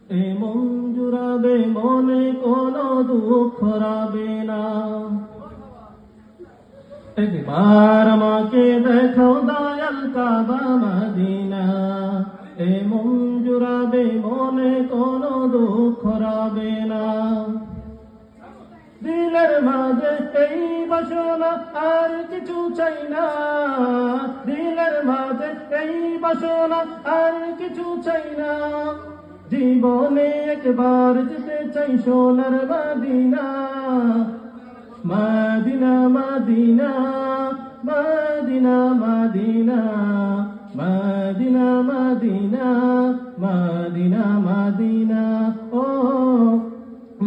এ মন জুড়াবে, মনে কোনো দুঃখ রাবে না। একবার আমাকে দেখাও দয়াল কাবা মদিনা, এ মন জুড়াবে, মনে কোনো দুঃখ রাবে না। দিলের মাঝে এই বাসনা, আর কিছু চাই না। দিলের মাঝে এই বাসনা, আর কিছু চাই না। জীবনে একবার যেতে চাই সোনার Medina, Medina Medina Medina Medina Medina Medina Medina Medina ও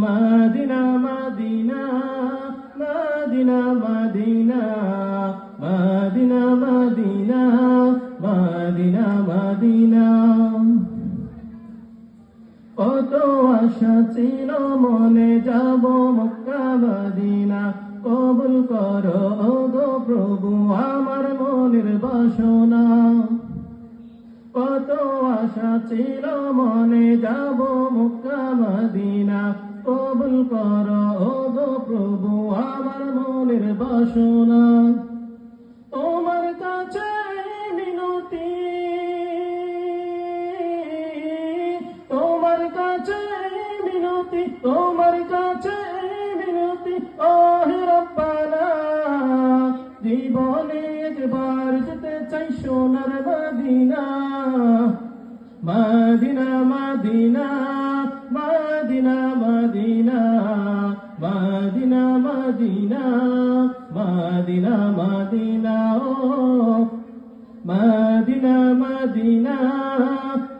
Medina Medina Medina Medina Medina Medina Medina Medina. কত আশা ছিল মনে, যাব মক্কা মদিনা। কবুল করো গো প্রভু আমার মনের বাসনা। কত আশা ছিল মনে, যাব মক্কা মদিনা। কবুল করো গো প্রভু আমার মনের বাসনা। তোমার কাছে মিনতি, তোমার কাছে মিনতি, তোমার কাছে মিনতি ও হে রব্বানা। জীবনে একবার যেতে চাই সোনার Medina, Medina Medina Medina Medina Medina Medina Medina Medina ও Medina Medina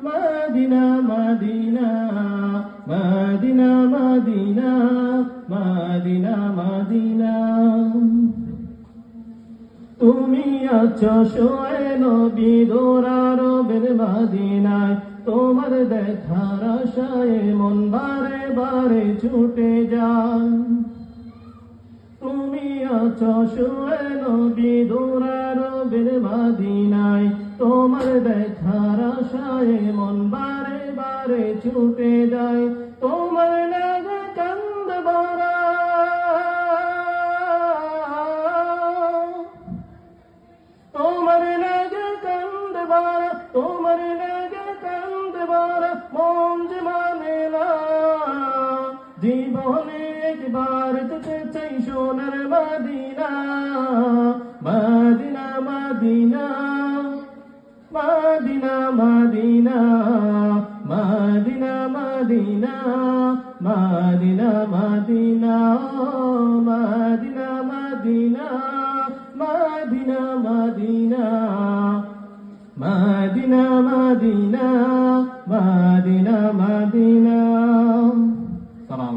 Medina Medina Medina Medina Medina Medina. তুমি আছো শোয়ে নবী দোরারবের মদিনায়, তোমার দেখার আশায় মন বারে বারে ছুটে যায়। তুমি আছো শোয়ে নবী দোরারবের মদিনায়, তোমার দেখার আশায় মন বারে বারে ছুটে যায়। তোমার লাগা কান্দ ভরা, তোমার লাগা কান্দ ভরা, তোমার লাগা কান্দ ভরা মন যে মানে না। জীবনে একবার যেতে চাই সোনার Medina, Medina Medina Medina Medina Medina Medina Medina Medina Medina Medina Medina Medina Medina Medina Medina Madina. সালাম।